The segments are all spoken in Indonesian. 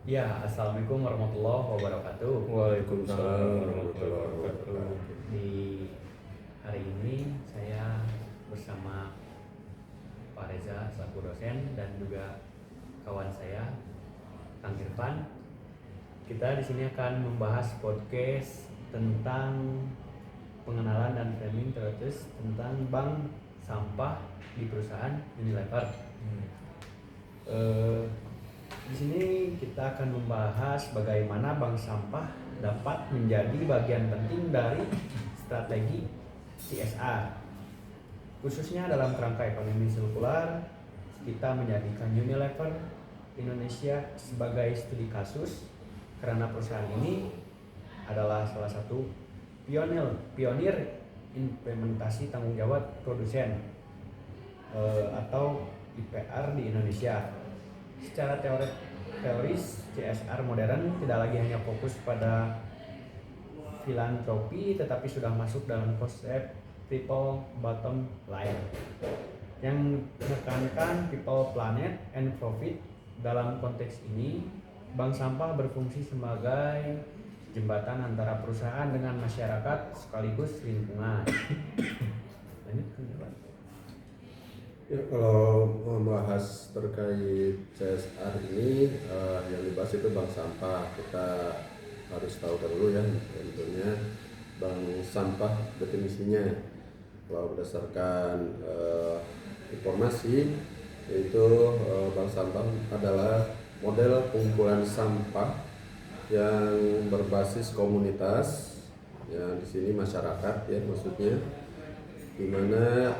Ya, Assalamualaikum warahmatullahi wabarakatuh. Waalaikumsalam warahmatullahi wabarakatuh. Di hari ini saya bersama Pak Reza selaku dosen dan juga kawan saya Kang Irfan. Kita di sini akan membahas podcast tentang pengenalan dan framing teoritis tentang bank sampah di perusahaan Unilever. Di sini kita akan membahas bagaimana bank sampah dapat menjadi bagian penting dari strategi CSR. Khususnya dalam kerangka ekonomi sirkular, kita menjadikan Unilever Indonesia sebagai studi kasus karena perusahaan ini adalah salah satu pionir implementasi tanggung jawab produsen atau IPR di Indonesia. Secara teoris, CSR modern tidak lagi hanya fokus pada filantropi, tetapi sudah masuk dalam konsep triple bottom line yang menekankan people, planet, and profit. Dalam konteks ini, bank sampah berfungsi sebagai jembatan antara perusahaan dengan masyarakat sekaligus lingkungan. Lanjut. Ya, kalau membahas terkait CSR ini yang dibahas itu bank sampah. Kita harus tahu dulu ya tentunya bank sampah definisinya. Kalau berdasarkan informasi yaitu bank sampah adalah model pengumpulan sampah yang berbasis komunitas, ya di sini masyarakat ya maksudnya, di mana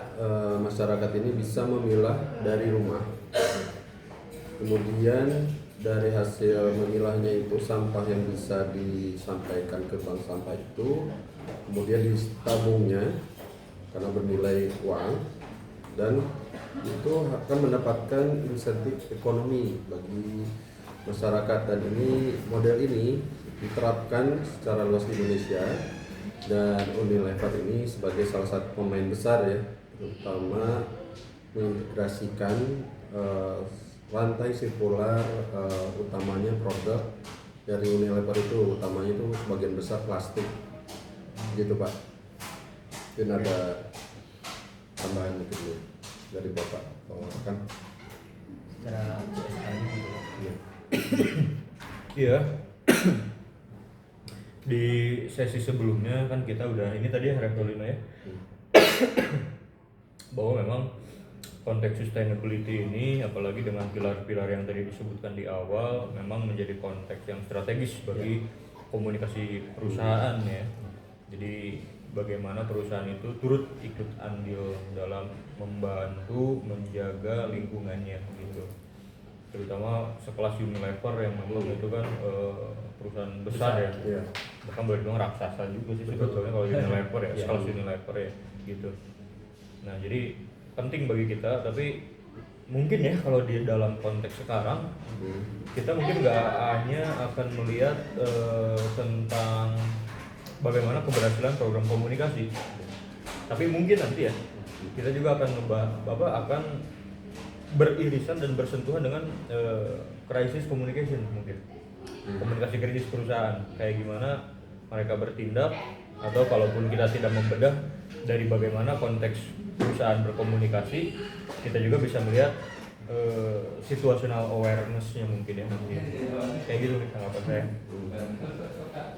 masyarakat ini bisa memilah dari rumah. Kemudian dari hasil memilahnya itu sampah yang bisa disampaikan ke bank sampah itu kemudian ditabungnya karena bernilai uang, dan itu akan mendapatkan insentif ekonomi bagi masyarakat. Dan model ini diterapkan secara luas di Indonesia, dan Unilever ini sebagai salah satu pemain besar ya, terutama mengintegrasikan rantai sirkular, utamanya produk dari Unilever itu utamanya itu sebagian besar plastik gitu Pak. Mungkin ada tambahan mungkin dari Bapak kan? Secara CSR gitu. Iya. Di sesi sebelumnya kan kita udah ini tadi Reptolino ya, bahwa memang konteks sustainability ini apalagi dengan pilar-pilar yang tadi disebutkan di awal memang menjadi konteks yang strategis bagi komunikasi perusahaan ya. Jadi bagaimana perusahaan itu turut ikut andil dalam membantu menjaga lingkungannya gitu, terutama sekelas Unilever yang memang itu kan perusahaan besar ya, bahkan boleh bilang raksasa juga sih sebetulnya kalau Unilever ya, sekelas Unilever ya gitu. Nah jadi penting bagi kita, tapi mungkin ya kalau di dalam konteks sekarang kita mungkin nggak hanya akan melihat tentang bagaimana keberhasilan program komunikasi, tapi mungkin nanti ya kita juga akan akan beririsan dan bersentuhan dengan crisis communication, mungkin komunikasi krisis perusahaan, kayak gimana mereka bertindak, atau kalaupun kita tidak membedah dari bagaimana konteks perusahaan berkomunikasi, kita juga bisa melihat situational awareness-nya mungkin ya, kayak gitu nih tanggapan saya.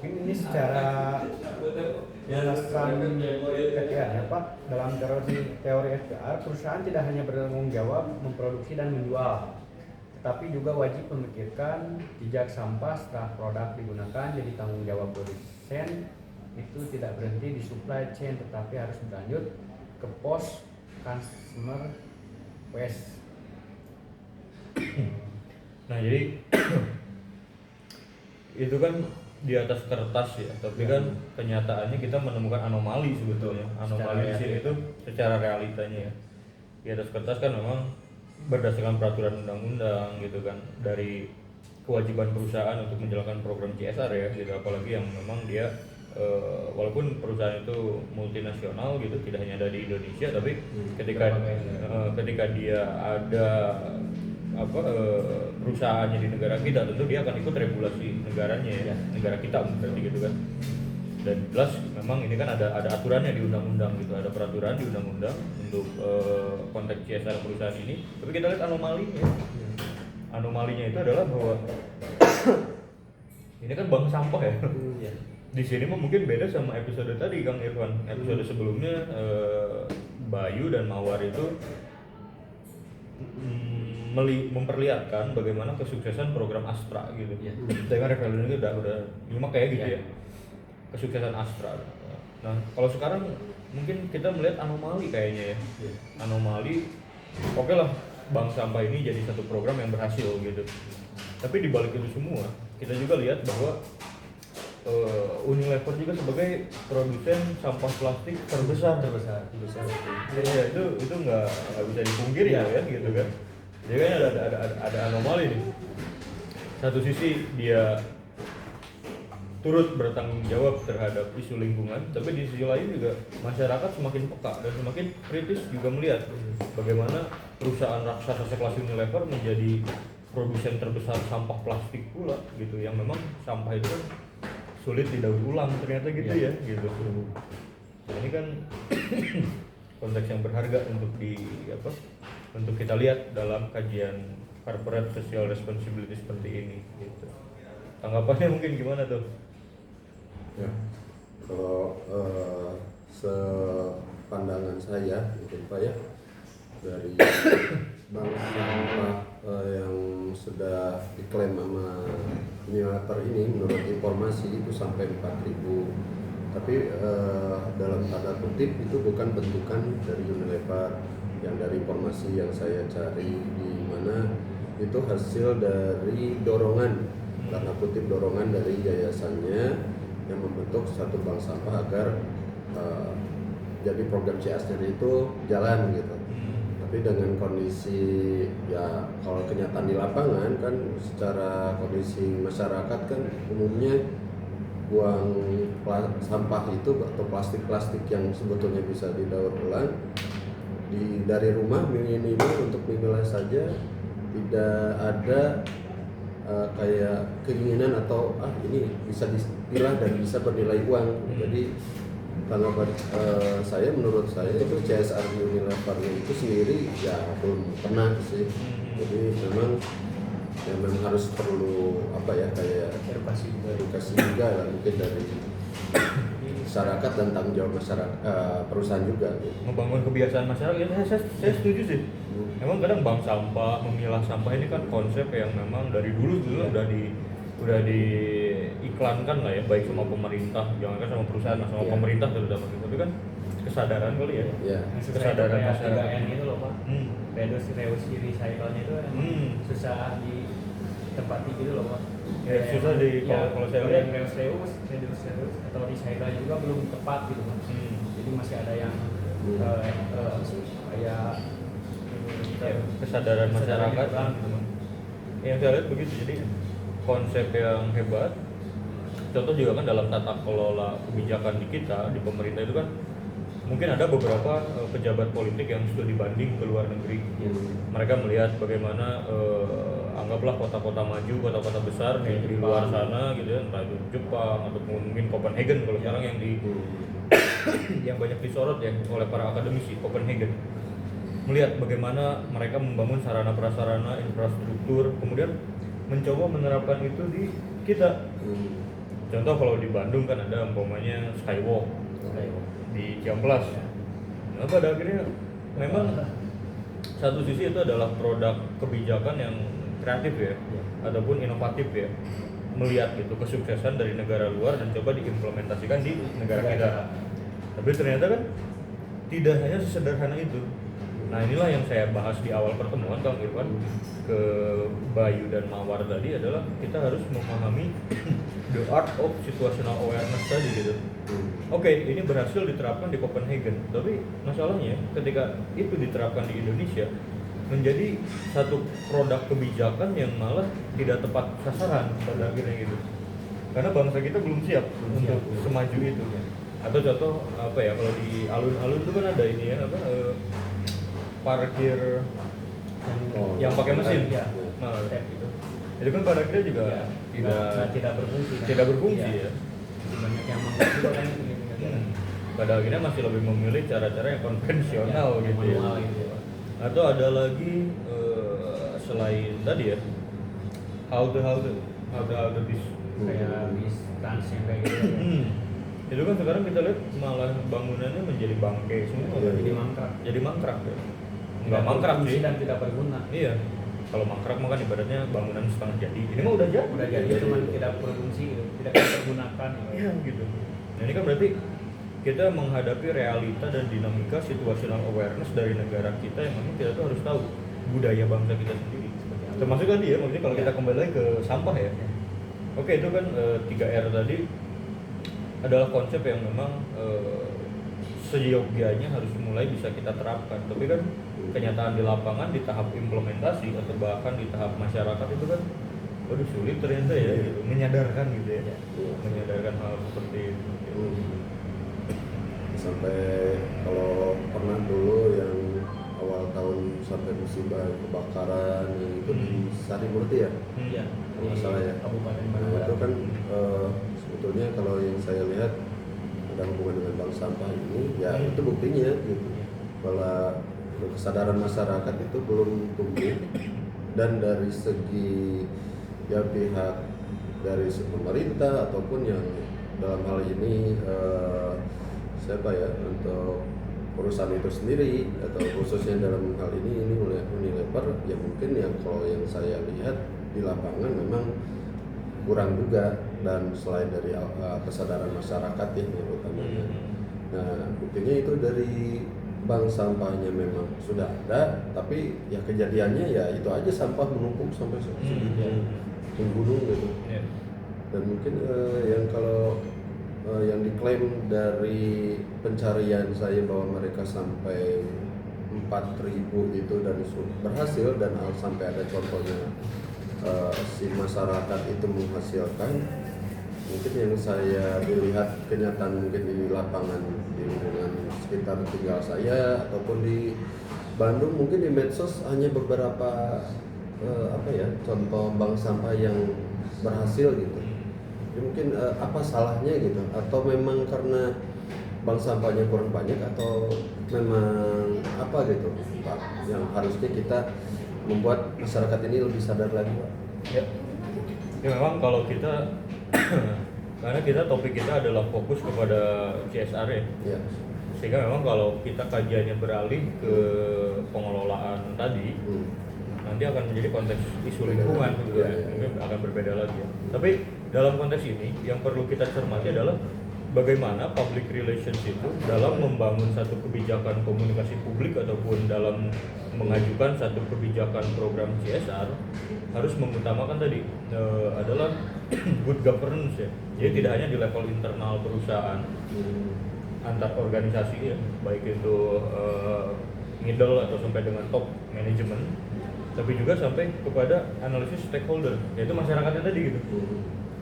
Ini secara alasan FPR ya Pak, dalam teori FPR, perusahaan tidak hanya bertanggung jawab memproduksi dan menjual, tetapi juga wajib memikirkan jejak sampah setelah produk digunakan. Jadi tanggung jawab produsen itu tidak berhenti di supply chain, tetapi harus berlanjut ke post consumer waste. Nah jadi itu kan di atas kertas ya, tapi kan kenyataannya kita menemukan anomali sebetulnya. Anomali di sini itu secara realitanya ya. Di atas kertas kan memang berdasarkan peraturan undang-undang gitu kan, dari kewajiban perusahaan untuk menjalankan program CSR ya gitu, apalagi yang memang dia walaupun perusahaan itu multinasional gitu, tidak hanya ada di Indonesia, tapi ketika dia ada perusahaannya di negara kita, tentu dia akan ikut regulasi negaranya ya, negara kita berarti gitu kan. Dan jelas memang ini kan ada aturannya di undang-undang gitu, ada peraturan di undang-undang untuk konteks CSR perusahaan ini. Tapi kita lihat anomalinya. Anomalinya itu adalah bahwa ini kan bank sampah ya. Di sini mah mungkin beda sama episode tadi Kang Irfan. Episode sebelumnya Bayu dan Mawar itu memperlihatkan bagaimana kesuksesan program Astra gitu. Dengan referensi itu udah lima kayak gitu ya. Kesuksesan Astra. Nah, kalau sekarang mungkin kita melihat anomali kayaknya ya. Anomali, oke lah, bank sampah ini jadi satu program yang berhasil gitu. Tapi di balik itu semua, kita juga lihat bahwa Unilever juga sebagai produsen sampah plastik terbesar. Ya, itu nggak bisa dipungkiri ya kan gitu kan. Jadi kan ada anomali nih. Satu sisi dia turut bertanggung jawab terhadap isu lingkungan, tapi di sisi lain juga masyarakat semakin peka dan semakin kritis juga melihat bagaimana perusahaan raksasa sekelas Unilever menjadi produsen terbesar sampah plastik pula gitu, yang memang sampah itu kan sulit didaur ulang ternyata gitu ya gitu. Nah, ini kan konteks yang berharga untuk untuk kita lihat dalam kajian corporate social responsibility seperti ini gitu. Tanggapannya mungkin gimana tuh? Ya, kalau sepandangan saya gitu Pak ya, dari bank sampah yang sudah diklaim sama Unilever ini menurut informasi itu sampai 4.000, tapi dalam tanda kutip itu bukan bentukan dari Unilever. Yang dari informasi yang saya cari di mana itu hasil dari dorongan, karena kutip dorongan dari yayasannya yang membentuk satu bank sampah agar jadi program CSR itu jalan gitu. Tapi dengan kondisi ya kalau kenyataan di lapangan kan secara kondisi masyarakat kan umumnya buang sampah itu atau plastik-plastik yang sebetulnya bisa didaur ulang dari rumah minimal untuk memilah saja, tidak ada kayak keinginan atau ini bisa dipilah dan bisa bernilai uang. Jadi tanggapan menurut saya itu CSR Unilever itu sendiri ya belum pernah sih. Jadi memang harus perlu kayak edukasi juga lah, mungkin dari masyarakat dan tanggung jawab masyarakat perusahaan juga. Membangun kebiasaan masyarakat, ya saya setuju sih. Memang kadang bank sampah, memilah sampah ini kan konsep yang memang dari dulu udah diiklankan lah ya, baik sama pemerintah, jangankan sama perusahaan, sama pemerintah terutama. Tapi kan kesadaran kali ya. Kesadaran masyarakat. Yang itu loh Pak. Reduksi recycle-nya itu susah di tempati gitu loh Pak. Ya, susah kalau saya lihat reduce atau recycle juga belum tepat gitu Pak. Jadi masih ada yang kayak kesadaran masyarakat kan gitu. Yang saya lihat begitu, jadi konsep yang hebat. Contoh juga kan dalam tata kelola kebijakan di kita, di pemerintah itu kan mungkin ada beberapa pejabat politik yang studi banding ke luar negeri. Mereka melihat bagaimana anggaplah kota-kota maju, kota-kota besar di luar sana gitu ya, entah itu Jepang atau mungkin Copenhagen kalau sekarang yang banyak disorot ya oleh para akademisi, Copenhagen. Melihat bagaimana mereka membangun sarana prasarana, infrastruktur, kemudian mencoba menerapkan itu di kita. Contoh kalau di Bandung kan ada umpamanya Skywalk di Ciamplas. Nah, pada akhirnya memang satu sisi itu adalah produk kebijakan yang kreatif ya, ataupun inovatif ya, melihat gitu kesuksesan dari negara luar dan coba diimplementasikan di negara kita. Tapi ternyata kan tidak hanya sesederhana itu. Nah, inilah yang saya bahas di awal pertemuan Kang Irfan ke Bayu dan Mawar tadi, adalah kita harus memahami the art of situational awareness tadi gitu. Oke, ini berhasil diterapkan di Copenhagen, tapi masalahnya ketika itu diterapkan di Indonesia menjadi satu produk kebijakan yang malah tidak tepat sasaran pada akhirnya gitu. Karena bangsa kita belum siap untuk semaju itu. Atau contoh kalau di alun-alun itu kan ada ini ya parkir Oh, yang pakai mesin. ya, Nah, tap itu. itu kan pada akhirnya juga tidak berfungsi kan? tidak berfungsi Iya. ya. Banyak yang mangkrak juga kan itu di negara. Pada akhirnya masih lebih memilih cara-cara yang konvensional Ya, gitu ya. manual gitu ya. Atau ada lagi selain tadi ya, how to this. Kayak bis trans yang kayak gitu. Itu kan sekarang kita lihat malah bangunannya menjadi bangke semua. Iya, Jadi mangkrak. Jadi mangkrak ya. Tidak Enggak mangkrak berfungsi sih. dan tidak berguna. Iya. Kalau mangkrak mah kan ibaratnya bangunan setengah jadi. Ini mah udah jadi. Udah jadi cuman tidak berfungsi gitu. Tidak dipergunakan. Iya gitu. Nah ini kan berarti kita menghadapi realita dan dinamika situational awareness dari negara kita yang memang kita tuh harus tahu budaya bangsa kita sendiri. Termasuk tadi ya, maksudnya kalau kita kembali lagi ke sampah ya. Oke, itu kan 3R tadi adalah konsep yang memang seyogyanya harus mulai bisa kita terapkan. Tapi kan kenyataan di lapangan di tahap implementasi atau bahkan di tahap masyarakat itu kan waduh sulit ternyata ya gitu. Menyadarkan gitu ya. Menyadarkan hal seperti itu. Sampai kalau pernah dulu yang awal tahun sampai musibah kebakaran yang itu di Sarimurti ya, Iya. kalau nggak salah ya. Kabupaten Nah, Bandung. itu kan sebetulnya kalau yang saya lihat ada hubungan dengan bank sampah ini, ya itu buktinya gitu. Bahwa kesadaran masyarakat itu belum tumbuh, dan dari segi ya pihak dari pemerintah ataupun yang dalam hal ini siapa ya untuk perusahaan itu sendiri atau khususnya dalam hal ini Unilever ya mungkin yang kalau yang saya lihat di lapangan memang kurang juga, dan selain dari kesadaran masyarakat ya yang utamanya. Nah buktinya itu dari bank sampahnya memang sudah ada, tapi ya kejadiannya ya itu aja, sampah menumpuk sampai segitu menggunung gitu. Dan mungkin yang kalau yang diklaim dari pencarian saya bahwa mereka sampai 4.000 itu dan berhasil, dan sampai ada contohnya si masyarakat itu menghasilkan, mungkin yang saya dilihat kenyataan mungkin di lapangan di lingkungan sekitar tinggal saya ataupun di Bandung, mungkin di medsos hanya beberapa contoh bank sampah yang berhasil gitu. Jadi mungkin apa salahnya gitu, atau memang karena bank sampahnya kurang banyak, atau memang apa gitu Pak yang harusnya kita membuat masyarakat ini lebih sadar lagi Pak? Ya memang kalau kita karena kita topik kita adalah fokus kepada CSR ya. Sehingga memang kalau kita kajiannya beralih ke pengelolaan tadi nanti akan menjadi konteks isu lingkungan gitu ya. Mungkin akan berbeda lagi ya. Tapi dalam konteks ini yang perlu kita cermati adalah bagaimana public relations itu dalam membangun satu kebijakan komunikasi publik ataupun dalam mengajukan satu kebijakan program CSR harus mengutamakan tadi adalah good governance ya. Jadi tidak hanya di level internal perusahaan antar organisasi ya, baik itu middle atau sampai dengan top manajemen, tapi juga sampai kepada analisis stakeholder, yaitu masyarakatnya tadi gitu.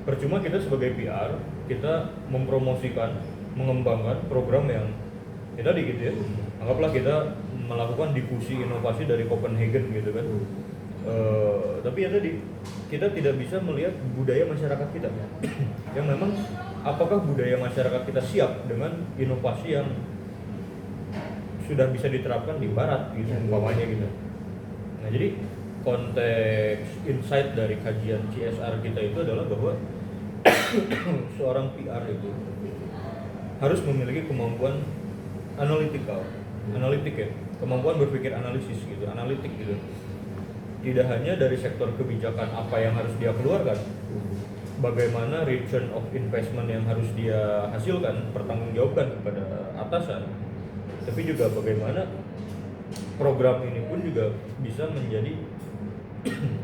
Percuma kita sebagai PR, kita mempromosikan, mengembangkan program yang kita tadi gitu ya. Anggaplah kita melakukan difusi inovasi dari Copenhagen gitu kan. Tapi ya tadi, kita tidak bisa melihat budaya masyarakat kita. Yang memang apakah budaya masyarakat kita siap dengan inovasi yang sudah bisa diterapkan di barat gitu, umpamanya gitu. Nah jadi konteks insight dari kajian CSR kita itu adalah bahwa seorang PR itu harus memiliki kemampuan analitik ya, kemampuan berpikir analisis gitu, analitik gitu. Tidak hanya dari sektor kebijakan apa yang harus dia keluarkan, bagaimana return of investment yang harus dia hasilkan, pertanggungjawabkan kepada atasan, tapi juga bagaimana program ini pun juga bisa menjadi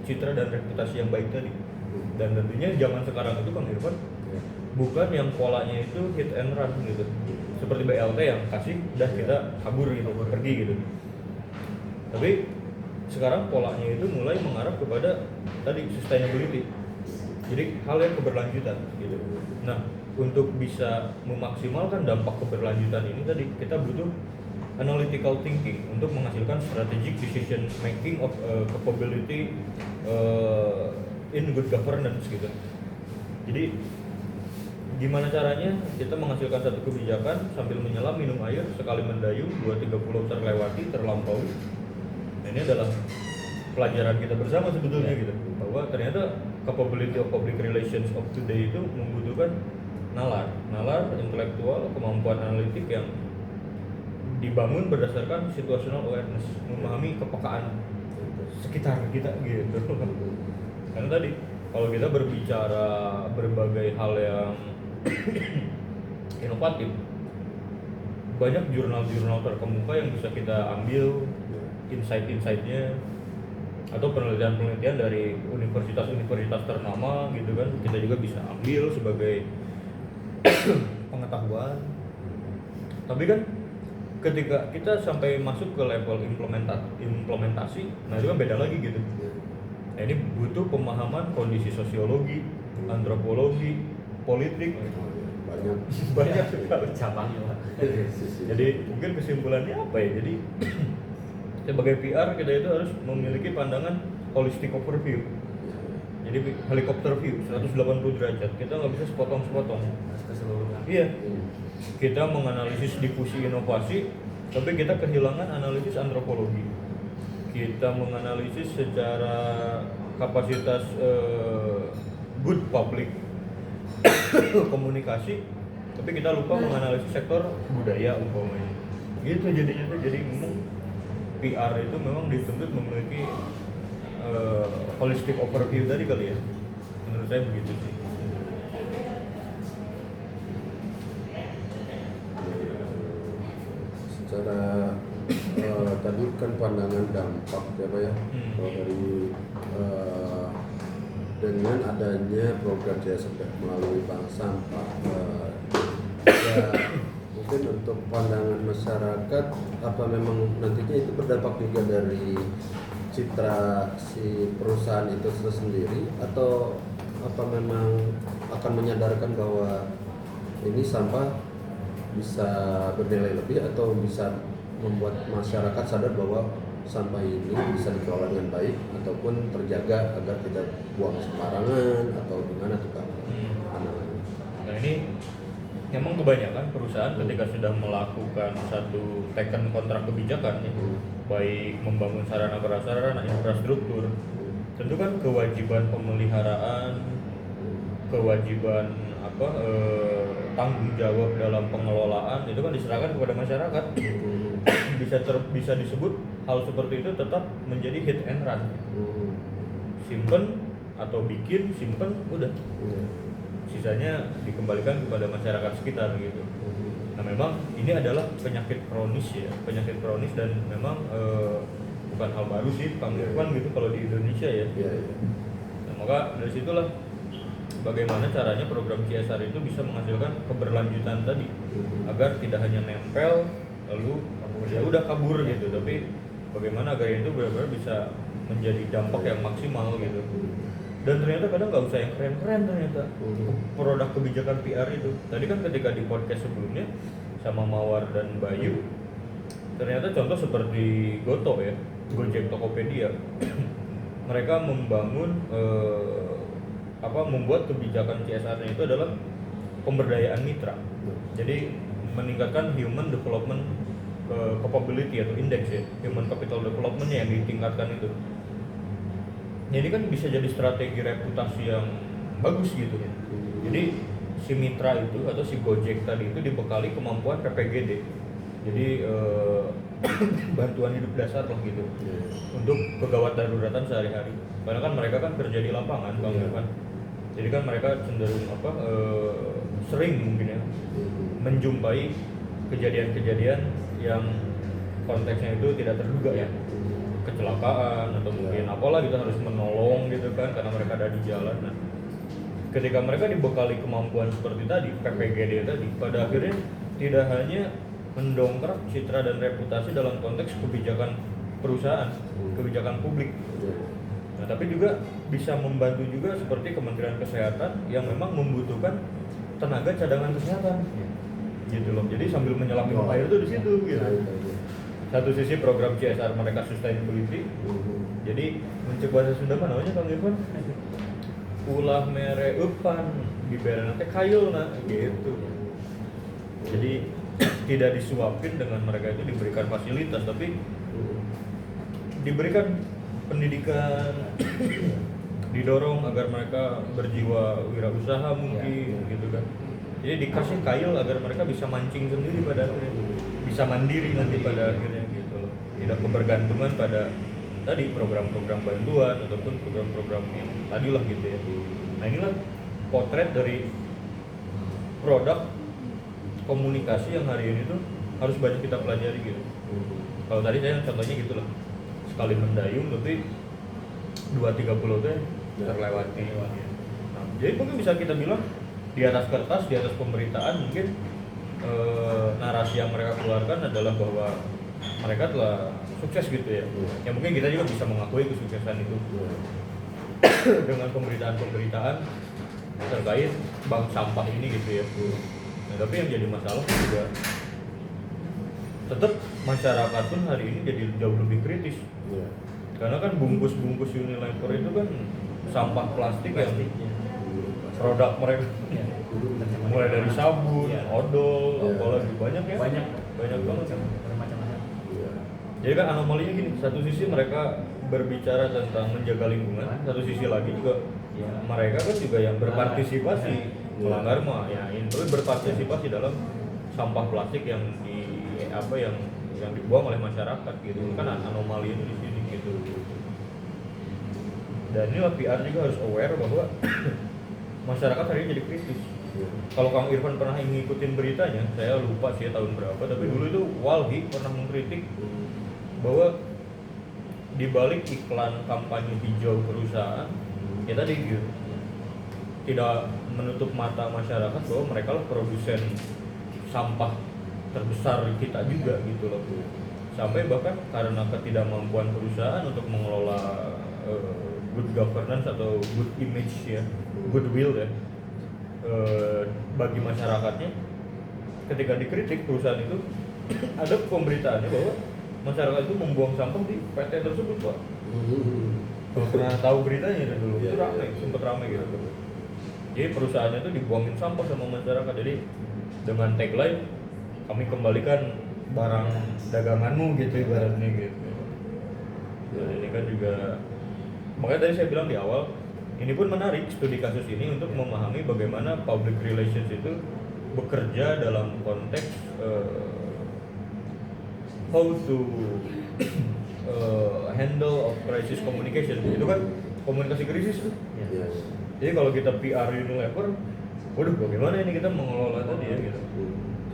citra dan reputasi yang baik tadi. Dan tentunya zaman sekarang itu Kang Irfan bukan yang polanya itu hit and run gitu, seperti BLT yang kasih udah kita kabur gitu, pergi gitu. Tapi sekarang polanya itu mulai mengarah kepada tadi sustainability, jadi hal yang keberlanjutan gitu. Nah untuk bisa memaksimalkan dampak keberlanjutan ini tadi kita butuh analytical thinking untuk menghasilkan strategic decision making of capability in good governance gitu. Jadi gimana caranya kita menghasilkan satu kebijakan sambil menyelam minum air, sekali mendayung 2-3 pulau terlewati, terlampaui. Nah, ini adalah pelajaran kita bersama sebetulnya gitu, bahwa ternyata capability of public relations of today itu membutuhkan nalar intelektual, kemampuan analitik yang dibangun berdasarkan situational awareness, memahami kepekaan sekitar kita gitu. Karena tadi kalau kita berbicara berbagai hal yang inovatif, banyak jurnal-jurnal terkemuka yang bisa kita ambil insight-insightnya, atau penelitian-penelitian dari universitas-universitas ternama gitu kan, kita juga bisa ambil sebagai pengetahuan. Tapi kan ketika kita sampai masuk ke level implementasi, nah itu kan beda lagi gitu. Nah, ini butuh pemahaman kondisi sosiologi, antropologi, politik, banyak sekali cabangnya Pak. Jadi mungkin kesimpulannya apa ya? Jadi sebagai PR kita itu harus memiliki pandangan holistic overview. Jadi helikopter view 180 derajat. Kita nggak bisa sepotong-sepotong. Keseluruhan. Iya. Kita menganalisis difusi inovasi, tapi kita kehilangan analisis antropologi. Kita menganalisis secara kapasitas good public komunikasi, tapi kita lupa menganalisis sektor budaya umpamanya. Gitu jadinya tuh, jadi memang PR itu memang dituntut memiliki holistic overview tadi kali ya. Menurut saya begitu sih. Secara tadi kan pandangan dampak ya Pak ya, kalau dari dengan adanya program CSR melalui bank sampah, ya mungkin untuk pandangan masyarakat, apa memang nantinya itu berdampak juga dari citra si perusahaan itu sendiri, atau apa memang akan menyadarkan bahwa ini sampah bisa bernilai lebih, atau bisa membuat masyarakat sadar bahwa sampah ini bisa dikelola dengan baik ataupun terjaga agar tidak buang sembarangan, atau gimana tuh Kak? Nah ini memang kebanyakan perusahaan ketika sudah melakukan satu taken kontrak kebijakan ya, baik membangun sarana prasarana, infrastruktur, tentu kan kewajiban pemeliharaan, kewajiban tanggung jawab dalam pengelolaan itu kan diserahkan kepada masyarakat. Bisa disebut hal seperti itu tetap menjadi hit and run. Simpen atau bikin, simpen, udah. Sisanya dikembalikan kepada masyarakat sekitar gitu. Nah memang ini adalah penyakit kronis ya, penyakit kronis, dan memang bukan hal baru sih Kang Irfan gitu kalau di Indonesia ya. Nah, maka dari situlah bagaimana caranya program CSR itu bisa menghasilkan keberlanjutan tadi, agar tidak hanya nempel lalu ya udah kabur gitu, tapi bagaimana agar itu benar-benar bisa menjadi dampak yang maksimal gitu. Dan ternyata kadang nggak usah yang keren-keren ternyata produk kebijakan PR itu. Tadi kan ketika di podcast sebelumnya sama Mawar dan Bayu, ternyata contoh seperti Goto ya, Gojek Tokopedia, mereka membangun membuat kebijakan CSR-nya itu adalah pemberdayaan mitra. Jadi meningkatkan human development capability atau index ya, human capital development-nya yang ditingkatkan itu. Jadi kan bisa jadi strategi reputasi yang bagus gitu ya. Jadi si mitra itu atau si Gojek tadi itu dibekali kemampuan PPGD. Jadi bantuan hidup dasar lah gitu, untuk kegawat daruratan sehari-hari. Karena kan mereka kan kerja di lapangan Bang Irfan. Jadi kan mereka cenderung sering mungkin ya menjumpai kejadian-kejadian yang konteksnya itu tidak terduga ya, kecelakaan atau mungkin apalah kita harus menolong gitu kan karena mereka ada di jalan. Nah, ketika mereka dibekali kemampuan seperti tadi, PPGD tadi, pada akhirnya tidak hanya mendongkrak citra dan reputasi dalam konteks kebijakan perusahaan, kebijakan publik. Nah, tapi juga bisa membantu juga seperti Kementerian Kesehatan yang memang membutuhkan tenaga cadangan kesehatan. Gitu loh. Jadi sambil menyelam minum air itu di situ gitu. satu sisi program CSR mereka sustainability, jadi mencek bahasa Sunda mana namanya Kang Irfan? Ulah mere eupan diberen teh kayulna gitu. Jadi tidak disuapin dengan mereka itu diberikan fasilitas, tapi diberikan pendidikan, didorong agar mereka berjiwa wirausaha mungkin gitu kan. Jadi dikasih kail agar mereka bisa mancing sendiri pada akhirnya, bisa mandiri nanti pada akhirnya gitu loh. Tidak kebergantungan pada tadi program-program bantuan ataupun program-program yang tadi lah gitu ya. Nah inilah potret dari produk komunikasi yang hari ini tuh harus banyak kita pelajari gitu. Kalau tadi saya contohnya gitu lah, sekali mendayung tapi 2-3 pulau tuh terlewati. Nah, jadi mungkin bisa kita bilang di atas kertas, di atas pemberitaan mungkin narasi yang mereka keluarkan adalah bahwa mereka telah sukses gitu ya. Ya mungkin kita juga bisa mengakui kesuksesan itu dengan pemberitaan-pemberitaan terkait bank sampah ini gitu ya. Nah, tapi yang jadi masalah juga tetap masyarakat pun hari ini jadi jauh lebih kritis. Karena kan bungkus-bungkus Unilever itu kan sampah plastik yang produk mereka mulai dari sabun, odol, apalagi banyak ya, banyak banget macam-macam. Jadi kan anomalinya gini, satu sisi mereka berbicara tentang menjaga lingkungan, satu sisi lagi juga mereka kan juga yang berpartisipasi melanggar mah ya, itu berpartisipasi dalam sampah plastik yang yang dibuang oleh masyarakat gitu. Kan anomali itu di sini gitu. Dan inilah PR juga harus aware bahwa masyarakat hari ini jadi kritis. Kalau Kang Irfan pernah ngikutin beritanya, saya lupa sih tahun berapa, tapi dulu itu Walhi pernah mengkritik bahwa di balik iklan kampanye hijau perusahaan, ya tadi gitu, tidak menutup mata masyarakat bahwa mereka lah produsen sampah terbesar kita juga gitu loh. Sampai bahkan karena ketidakmampuan perusahaan untuk mengelola good governance atau good image ya, goodwill ya, bagi masyarakatnya, ketika dikritik perusahaan itu ada pemberitaannya bahwa masyarakat itu membuang sampah di PT tersebut, Pak. Kalau pernah tahu beritanya dulu, itu ramai, sempat ramai gitu. Jadi perusahaannya itu dibuangin sampah sama masyarakat. Jadi dengan tagline, kami kembalikan barang daganganmu gitu ibaratnya gitu. Nah, ini kan juga, makanya tadi saya bilang di awal, ini pun menarik studi kasus ini untuk memahami bagaimana public relations itu bekerja dalam konteks how to handle of crisis communication. Itu kan komunikasi krisis tuh. Jadi kalau kita PR Unilever, waduh bagaimana ini kita mengelola tadi ya gitu.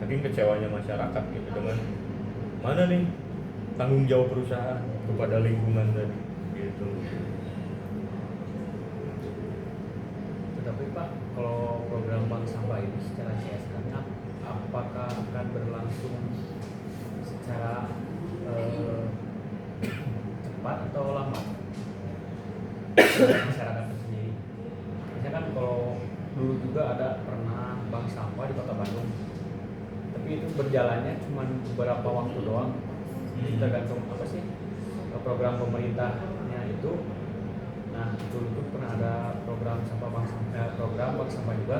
Saking kecewanya masyarakat gitu dengan mana nih tanggung jawab perusahaan kepada lingkungan tadi gitu. Tetapi Pak, kalau program bank sampah ini secara CSR-nya apakah akan berlangsung secara cepat atau lambat masyarakat itu sendiri? Misalnya kan kalau dulu juga ada pernah bank sampah di Kota Bandung, tapi itu berjalannya cuma beberapa waktu doang. Tergantung apa sih program pemerintahnya itu. Nah dulu pernah ada program bank sampah juga,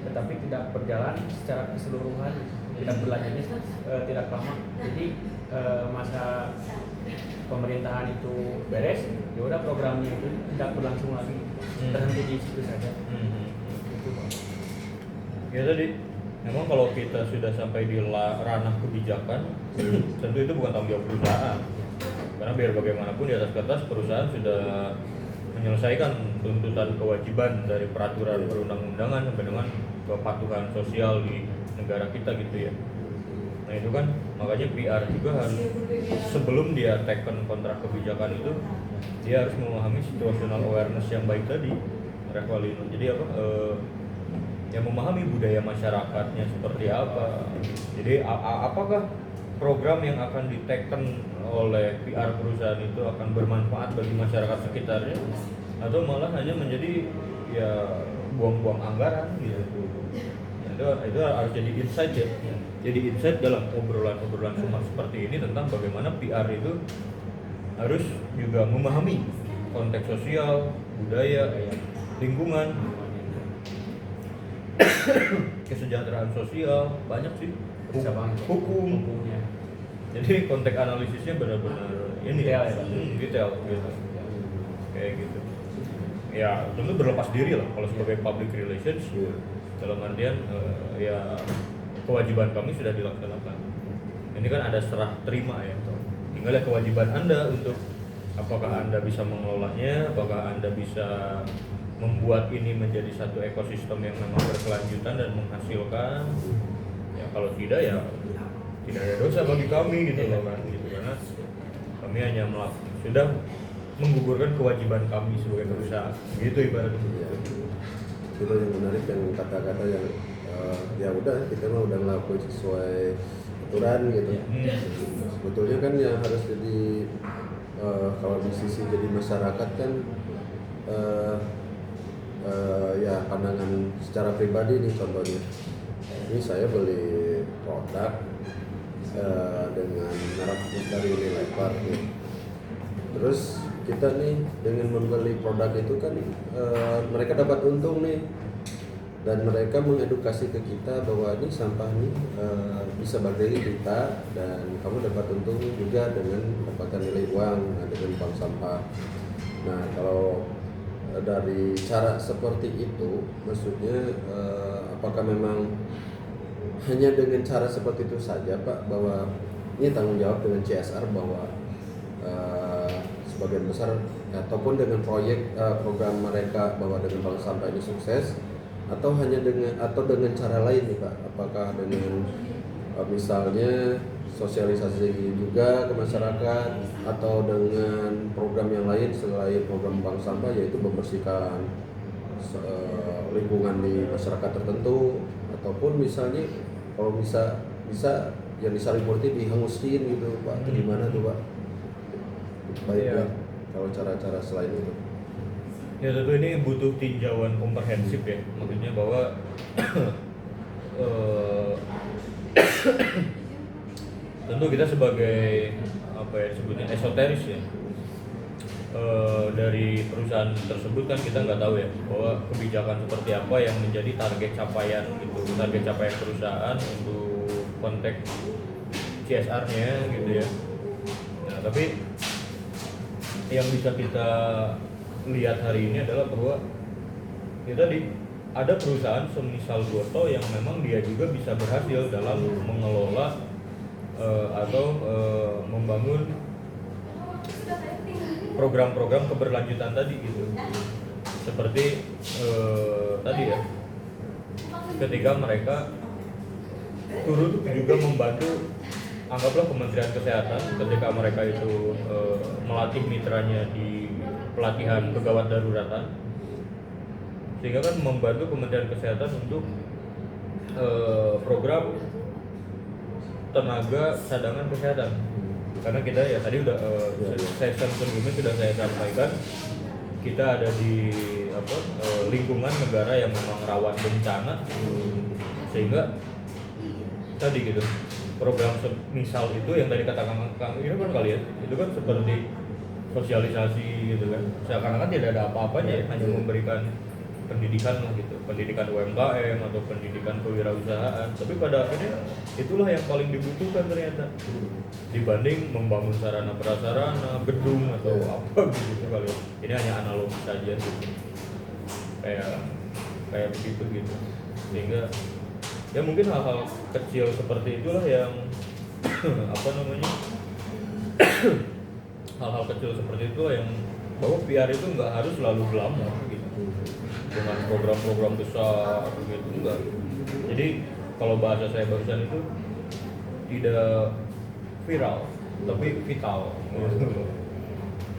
tetapi tidak berjalan secara keseluruhan, tidak berlanjutnya tidak lama. Jadi masa pemerintahan itu beres, ya udah programnya itu tidak berlangsung lagi, terhenti di situ saja. Itu Pak. Ya tadi, memang kalau kita sudah sampai di ranah kebijakan, tentu itu bukan tanggung jawab perusahaan. Karena biar bagaimanapun di atas kertas perusahaan sudah menyelesaikan tuntutan kewajiban dari peraturan perundang-undangan sampai dengan kepatuhan sosial di negara kita gitu ya. Nah itu kan makanya PR juga harus, sebelum dia taken kontrak kebijakan itu, dia harus memahami situational awareness yang baik tadi, Revalino. Jadi apa? Yang memahami budaya masyarakatnya seperti apa. Jadi apakah program yang akan diteken oleh PR perusahaan itu akan bermanfaat bagi masyarakat sekitarnya, atau malah hanya menjadi ya buang-buang anggaran gitu. Dan itu harus jadi insight ya. Jadi insight dalam obrolan Sumar seperti ini tentang bagaimana PR itu harus juga memahami konteks sosial, budaya, lingkungan, kesejahteraan sosial, banyak sih, Bisa banget. hukumnya. Jadi konteks analisisnya benar-benar ini Detail ya, detail gitu. Kayak gitu. Ya tentu berlepas diri lah kalau sebagai public relations, dalam artian ya kewajiban kami sudah dilaksanakan. Ini kan ada serah terima ya, tinggal ya kewajiban Anda untuk apakah Anda bisa mengelolanya, apakah Anda bisa membuat ini menjadi satu ekosistem yang memang berkelanjutan dan menghasilkan. Ya kalau tidak ya tidak ada dosa bagi kami gitu loh kan, gitu, karena kami hanya sudah menggugurkan kewajiban kami sebagai perusahaan, gitu ibaratnya. Ya, itu yang menarik, yang kata-kata yang ya udah kita mah udah ngelakuin sesuai aturan gitu. Sebetulnya kan yang harus jadi kalau di sisi jadi masyarakat kan ya pandangan secara pribadi nih, contohnya ini saya beli produk dengan merek dari nilai par nih. Terus kita nih dengan membeli produk itu kan mereka dapat untung nih, dan mereka mengedukasi ke kita bahwa ini sampah nih bisa berdiri kita, dan kamu dapat untung juga dengan mendapatkan nilai uang dengan bank sampah. Nah kalau dari cara seperti itu, maksudnya apakah memang hanya dengan cara seperti itu saja Pak, bahwa ini tanggung jawab dengan CSR bahwa sebagian besar ataupun dengan proyek program mereka bahwa dengan bank sampah ini sukses, atau hanya dengan cara lain nih Pak? Apakah dengan misalnya sosialisasi juga ke masyarakat, atau dengan program yang lain selain program bank sampah, yaitu membersihkan lingkungan di masyarakat tertentu, ataupun misalnya kalau bisa yang di Sarimurti dihangusin gitu Pak, atau gimana tuh Pak? Baiknya kalau cara-cara selain itu. Ya tentu ini butuh tinjauan komprehensif ya, maksudnya bahwa tentu kita sebagai apa ya sebutnya esoteris ya, dari perusahaan tersebut kan kita nggak tahu ya bahwa kebijakan seperti apa yang menjadi target capaian perusahaan untuk konteks CSR-nya gitu ya. Nah tapi yang bisa kita lihat hari ini adalah bahwa ada perusahaan semisal Goto yang memang dia juga bisa berhasil dalam mengelola atau membangun program-program keberlanjutan tadi gitu. Seperti tadi ya, ketika mereka turut juga membantu, anggaplah Kementerian Kesehatan ketika mereka itu melatih mitranya di pelatihan kegawat daruratan, sehingga kan membantu Kementerian Kesehatan untuk program tenaga cadangan kesehatan. Karena kita ya tadi udah session sebelumnya sudah saya sampaikan, kita ada di lingkungan negara yang memang rawan bencana, sehingga tadi gitu program misal itu yang tadi katakan Kang ini kan kalian itu kan seperti sosialisasi gitu kan, seakan-akan tidak ada apa-apanya ya, hanya memberikan pendidikan gitu, pendidikan UMKM atau pendidikan kewirausahaan, tapi pada akhirnya itulah yang paling dibutuhkan ternyata dibanding membangun sarana prasarana, gedung atau apa gitu kali. Ini hanya analogi saja gitu, kayak begitu gitu, sehingga ya mungkin hal-hal kecil seperti itulah yang hal-hal kecil seperti itulah yang bahwa PR itu nggak harus selalu glamor gitu dengan program-program besar gitu, enggak. Jadi kalau bahasa saya barusan itu tidak viral tapi vital gitu.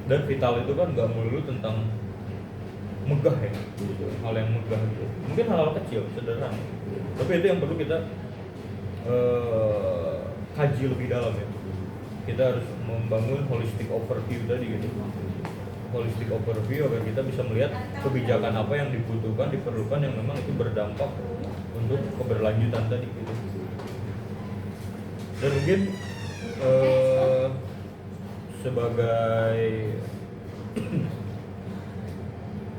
Dan vital itu kan nggak melulu tentang megah ya, hal yang megah gitu. Mungkin hal-hal kecil sederhana, tapi itu yang perlu kita kaji lebih dalam ya. Kita harus membangun holistic overview tadi gitu, holistic overview agar kita bisa melihat kebijakan apa yang dibutuhkan, diperlukan, yang memang itu berdampak untuk keberlanjutan tadi gitu. Dan mungkin sebagai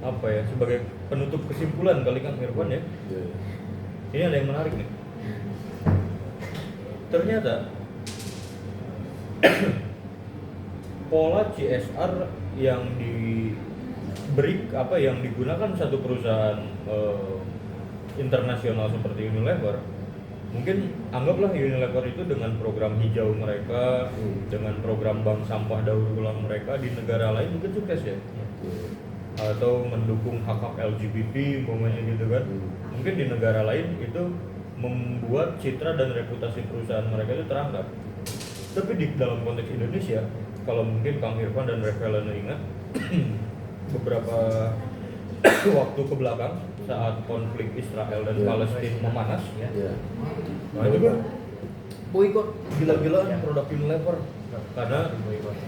apa ya, sebagai penutup kesimpulan kali Kang Irfan ya, ini ada yang menarik nih. Ternyata pola CSR yang yang digunakan satu perusahaan internasional seperti Unilever, mungkin anggaplah Unilever itu dengan program hijau mereka, dengan program bank sampah daur ulang mereka di negara lain mungkin sukses ya, atau mendukung hak-hak LGBT umpamanya gitu kan. Mungkin di negara lain itu membuat citra dan reputasi perusahaan mereka itu terangkat. Tapi di dalam konteks Indonesia, kalau mungkin Kang Irfan dan Revelano ingat beberapa waktu ke belakang saat konflik Israel dan Palestina memanas, nah itu kan boikot gila-gilaan produk Unilever karena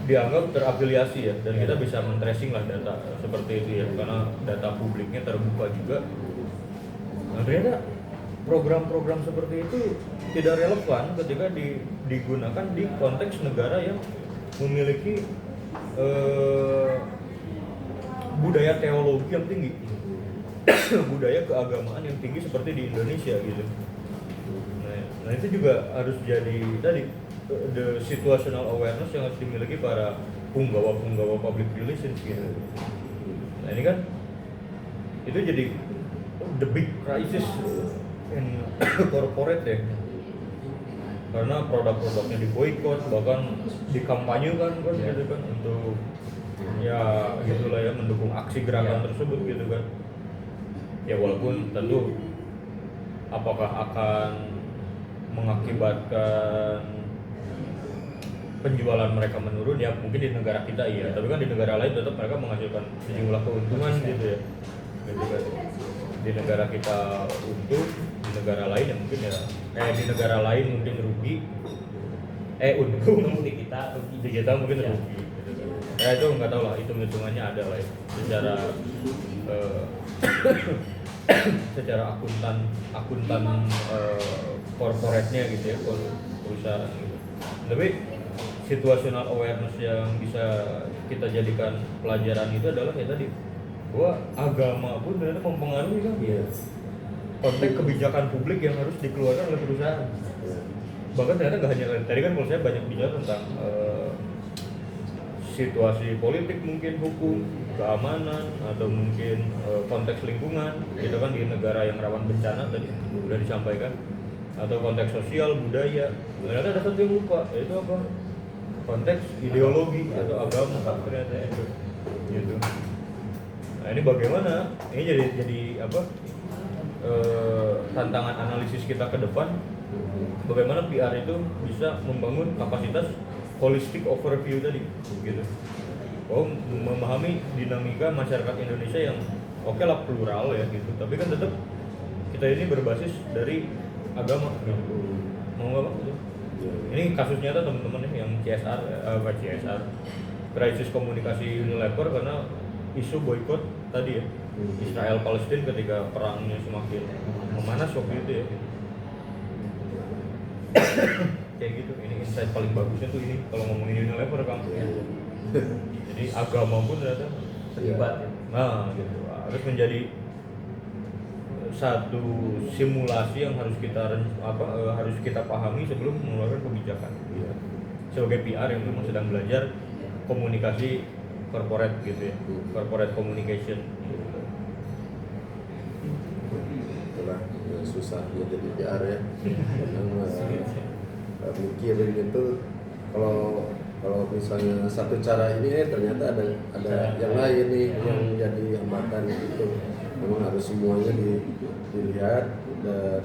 dianggap terafiliasi ya, dan kita bisa men-tracing lah data seperti itu ya, karena data publiknya terbuka juga. Nah ternyata program-program seperti itu tidak relevan ketika digunakan di konteks negara yang memiliki budaya teologi yang tinggi, budaya keagamaan yang tinggi seperti di Indonesia gitu. Nah itu juga harus jadi tadi the situational awareness yang harus dimiliki para punggawa public relations gitu. Nah ini kan itu jadi the big crisis in corporate ya, karena produk-produknya diboikot, bahkan dikampanyekan kan gitu kan untuk ya gitulah ya, mendukung aksi gerakan tersebut gitu kan. Ya walaupun tentu apakah akan mengakibatkan penjualan mereka menurun ya, mungkin di negara kita iya, tapi kan di negara lain tetap mereka menghasilkan sejumlah keuntungan gitu ya, gitu kan. Di negara kita untung, di negara lain ya mungkin ya di negara lain mungkin rugi, untung di kita mungkin rugi gitu kan. Ya itu nggak tahu lah, hitungannya ada lah ya, secara akuntan korporatnya gitu ya, perusahaan gitu. Tapi situational awareness yang bisa kita jadikan pelajaran itu adalah ya tadi, bahwa agama pun ternyata mempengaruhi kan konteks kebijakan publik yang harus dikeluarkan oleh perusahaan. Bahkan ternyata nggak hanya tadi kan, kalau saya banyak bicara tentang situasi politik, mungkin hukum, keamanan, atau mungkin konteks lingkungan, kita kan di negara yang rawan bencana tadi sudah disampaikan, atau konteks sosial, budaya. Ternyata ada satu yang lupa, yaitu apa? Konteks ideologi atau agama ternyata itu gitu. Nah ini bagaimana? Ini jadi apa? Tantangan analisis kita ke depan, bagaimana PR itu bisa membangun kapasitas holistic overview tadi gitu. Memahami dinamika masyarakat Indonesia yang oke lah plural ya gitu, tapi kan tetap kita ini berbasis dari agama gitu. Mau nggak Bang? Ini kasus nyata teman-teman yang CSR, krisis komunikasi Unilever karena isu boikot tadi ya, Israel Palestina ketika perangnya semakin memanas waktu itu ya. Kayak gitu, ini insight paling bagusnya tuh ini kalau ngomongin Unilever kan. Jadi agama pun ternyata terlibat ya. Nah gitu, harus menjadi satu simulasi yang harus kita pahami sebelum mengeluarkan kebijakan. Sebagai PR yang memang sedang belajar komunikasi corporate gitu ya, corporate communication. Itulah susahnya jadi PR ya. Mikirin itu kalau misalnya satu cara ini ternyata ada yang lain nih yang jadi hambatan gitu. Memang harus semuanya dilihat, dan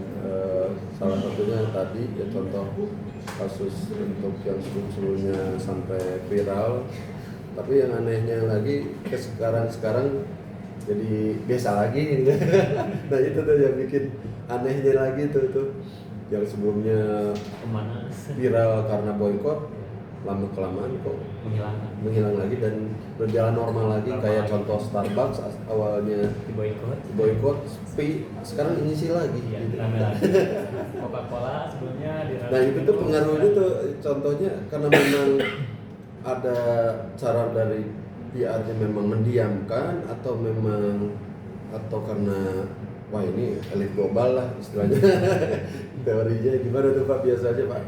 salah satunya tadi ya contoh kasus untuk yang sebelumnya sampai viral, tapi yang anehnya lagi ke sekarang jadi biasa lagi gitu. Nah itu tuh yang bikin anehnya lagi tuh yang sebelumnya viral karena boykot, lama kelamaan kok menghilangkan menghilang lagi dan berjalan normal lagi. Normal Kayak lagi. contoh Starbucks awalnya di boykot. boykot, sekarang inishi lagi. Iya, gitu. rame lagi. Coca-Cola sebelumnya dirame. Nah itu tuh pengaruhnya tuh contohnya karena memang ada cara dari PR-nya memang mendiamkan atau memang atau karena wah ini elit global lah istilahnya. Teorinya gimana tuh Pak biasanya Pak?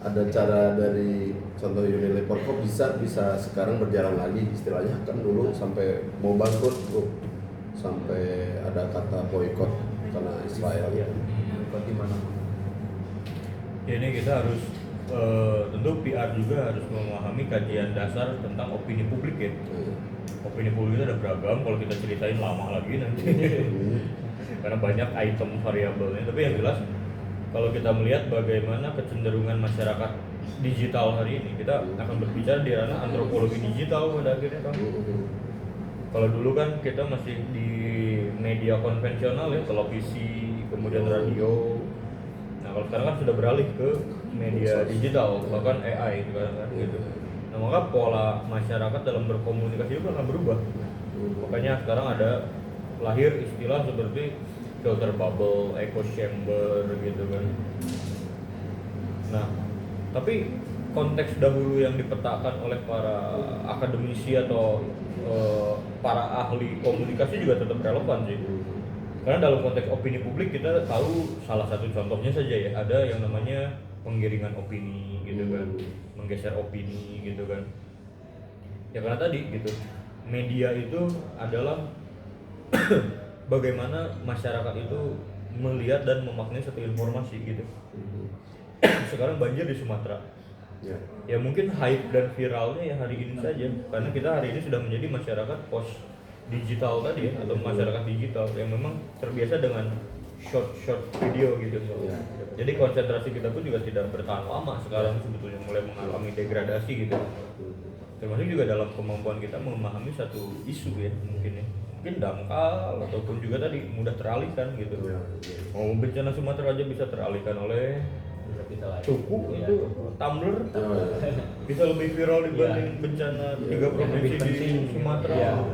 Ada cara dari contoh Unilever kok bisa sekarang berjalan lagi istilahnya, kan dulu sampai mau bangkrut tuh sampai ada kata boykot karena Israel. Iya, boykot di mana? Ya ini kita harus tentu PR juga harus memahami kajian dasar tentang opini publik ya. Opini publik itu ada beragam, kalau kita ceritain lama lagi nanti karena banyak item variabelnya. Tapi yang jelas kalau kita melihat bagaimana kecenderungan masyarakat digital hari ini, kita akan berbicara di ranah antropologi digital pada akhirnya kan. Kalau dulu kan kita masih di media konvensional ya, televisi, kemudian radio. Nah kalau sekarang kan sudah beralih ke media digital, bahkan AI gitu. Nah maka pola masyarakat dalam berkomunikasi itu akan berubah. Makanya sekarang ada lahir istilah seperti filter bubble, echo chamber gitu kan. Nah, tapi konteks dahulu yang dipetakan oleh para akademisi atau para ahli komunikasi juga tetap relevan sih. Karena dalam konteks opini publik kita tahu salah satu contohnya saja ya, ada yang namanya penggiringan opini gitu kan, menggeser opini gitu kan. Ya karena tadi gitu, media itu adalah bagaimana masyarakat itu melihat dan memaknai satu informasi gitu. Sekarang banjir di Sumatera. Ya mungkin hype dan viralnya ya hari ini saja, karena kita hari ini sudah menjadi masyarakat post digital tadi ya, atau masyarakat digital yang memang terbiasa dengan short video gitu. Jadi konsentrasi kita pun juga tidak bertahan lama sekarang, sebetulnya mulai mengalami degradasi gitu. Termasuk juga dalam kemampuan kita memahami satu isu ya, mungkin dangkal ataupun juga tadi mudah teralihkan gitu. Mau bencana Sumatera aja bisa teralihkan oleh cukup itu Tumblr bisa lebih viral dibanding bencana 3 provinsi di Sumatera.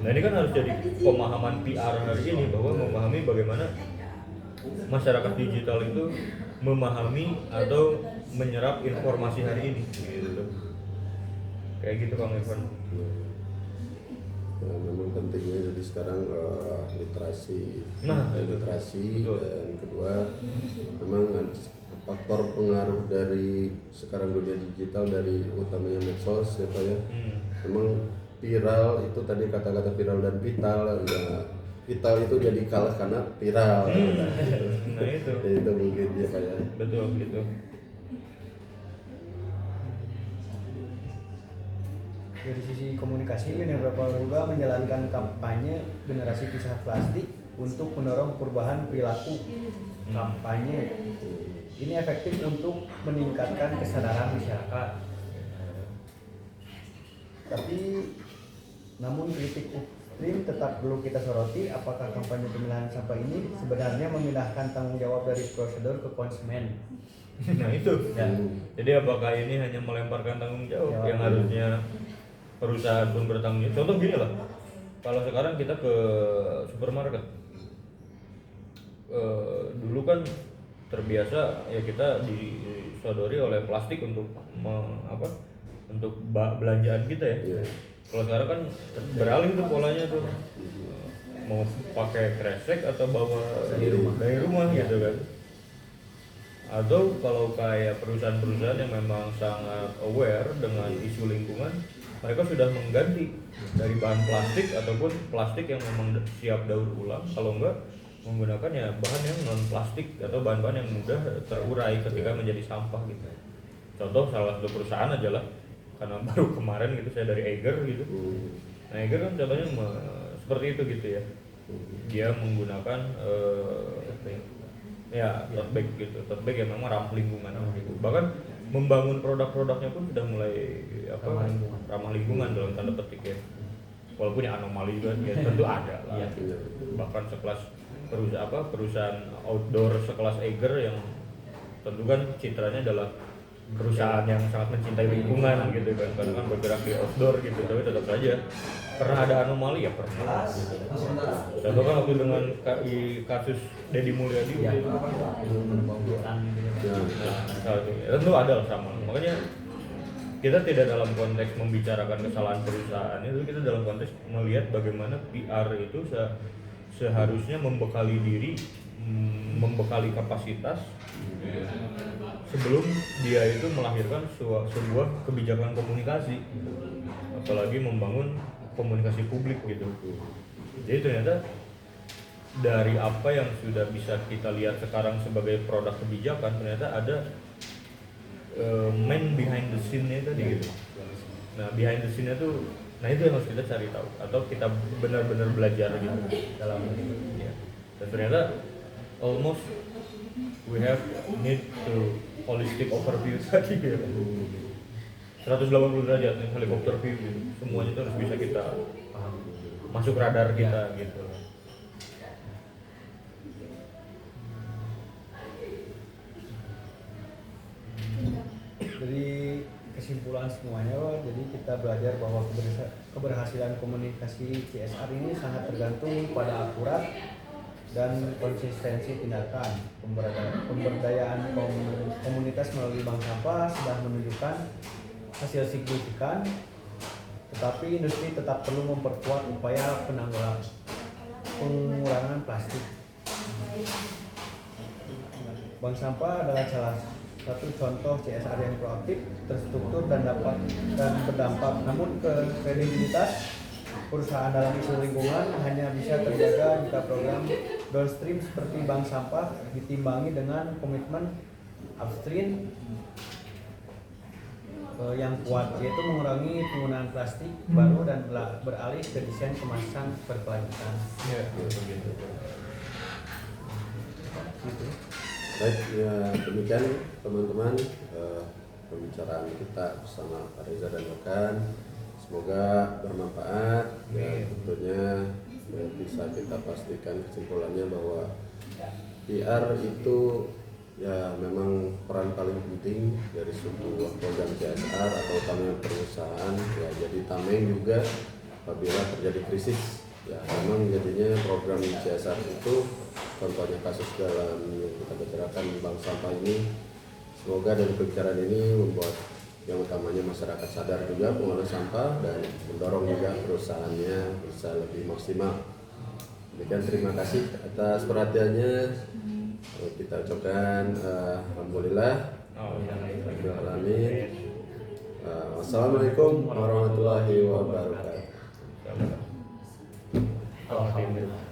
Nah ini kan harus jadi pemahaman PR hari ini, bahwa memahami bagaimana masyarakat digital itu memahami atau menyerap informasi hari ini gitu. Kayak gitu Kang Irfan. Nah, memang pentingnya jadi sekarang literasi, literasi betul. Dan kedua memang faktor pengaruh dari sekarang dunia digital dari utamanya medsos ya Pak ya. Memang viral itu tadi kata-kata viral dan vital ya, vital itu jadi kalah karena viral. Nah itu. Itu mungkin ya Pak ya. Betul gitu. Dari sisi komunikasi, Unilever juga menjalankan kampanye generasi pisah plastik untuk mendorong perubahan perilaku. Kampanye ini efektif untuk meningkatkan kesadaran masyarakat. Tapi namun kritik ekstrim tetap perlu kita soroti, apakah kampanye pemilahan sampah ini sebenarnya memindahkan tanggung jawab dari prosedur ke konsumen. Nah itu ya. Jadi apakah ini hanya melemparkan tanggung jawab yang harusnya perusahaan pun bertanggung jawab? Contoh gini lah, kalau sekarang kita ke supermarket, dulu kan terbiasa ya kita disodori oleh plastik untuk untuk belanjaan kita ya. Kalau sekarang kan beralih tuh polanya tuh, mau pakai kresek atau bawa dari rumah gitu kan. Atau kalau kayak perusahaan-perusahaan yang memang sangat aware dengan isu lingkungan, mereka sudah mengganti dari bahan plastik ataupun plastik yang memang siap daur ulang, kalau enggak menggunakan ya bahan yang non plastik atau bahan-bahan yang mudah terurai ketika menjadi sampah gitu. Contoh salah satu perusahaan aja lah, karena baru kemarin gitu saya dari Eiger gitu. Nah Eiger kan contohnya seperti itu gitu ya. Dia menggunakan tote bag gitu, tote bag yang memang ramah lingkungan gitu. Bahkan membangun produk-produknya pun sudah mulai ramah lingkungan dalam tanda petik ya. Walaupun ya anomali juga ya tentu ada lah. Bahkan sekelas perusahaan outdoor sekelas Eiger yang tentu kan citranya adalah perusahaan yang sangat mencintai lingkungan gitu kan, karena kan bergerak di outdoor gitu, tapi tetap saja pernah ada anomali ya pernah gitu. Contoh kan waktu dengan kasus Deddy Mulyadi Ya, gitu. pembauran gitu. Ya. Nah, salah satu tentu ada lah sama. Makanya kita tidak dalam konteks membicarakan kesalahan perusahaan, itu kita dalam konteks melihat bagaimana PR itu seharusnya membekali diri, membekali kapasitas sebelum dia itu melahirkan sebuah kebijakan komunikasi, apalagi membangun komunikasi publik gitu. Jadi ternyata dari apa yang sudah bisa kita lihat sekarang sebagai produk kebijakan, ternyata ada man behind the scene-nya tadi gitu. Nah, behind the scene-nya tuh, nah itu yang harus kita cari tahu atau kita benar-benar belajar gitu dalam ini. Ya. Dan ternyata almost we have need to holistic overview tadi gitu. 180 derajat nih, helikopter view gitu. Semuanya itu harus bisa kita paham, masuk radar kita gitu. Dari kesimpulan semuanya, Pak, jadi kita belajar bahwa keberhasilan komunikasi CSR ini sangat tergantung pada akurat dan konsistensi tindakan. Pemberdayaan komunitas melalui bank sampah sudah menunjukkan hasil signifikan, tetapi industri tetap perlu memperkuat upaya pengurangan plastik. Bank sampah adalah salah satu contoh CSR yang proaktif, terstruktur dan berdampak. Namun kredibilitas perusahaan dalam isu lingkungan hanya bisa terjaga jika program downstream seperti bank sampah ditimbangi dengan komitmen upstream yang kuat, yaitu mengurangi penggunaan plastik baru dan beralih ke desain kemasan berkelanjutan. Ya, begitu. Gitu. Baik, ya demikian teman-teman pembicaraan kita bersama Pak Reza dan rekan. Semoga bermanfaat. Ya, tentunya bisa kita pastikan kesimpulannya bahwa PR itu ya memang peran paling penting dari sebuah program CSR atau utamanya perusahaan. Ya, jadi tameng juga apabila terjadi krisis. Ya, memang jadinya program CSR itu contohnya kasus dalam yang kita bicarakan bank sampah ini. Semoga dari pembicaraan ini membuat yang utamanya masyarakat sadar juga pengelola sampah dan mendorong juga perusahaannya bisa lebih maksimal. Demikian, terima kasih atas perhatiannya. Kita ucapkan alhamdulillah. Alamin. Wassalamualaikum warahmatullahi wabarakatuh. Alhamdulillah.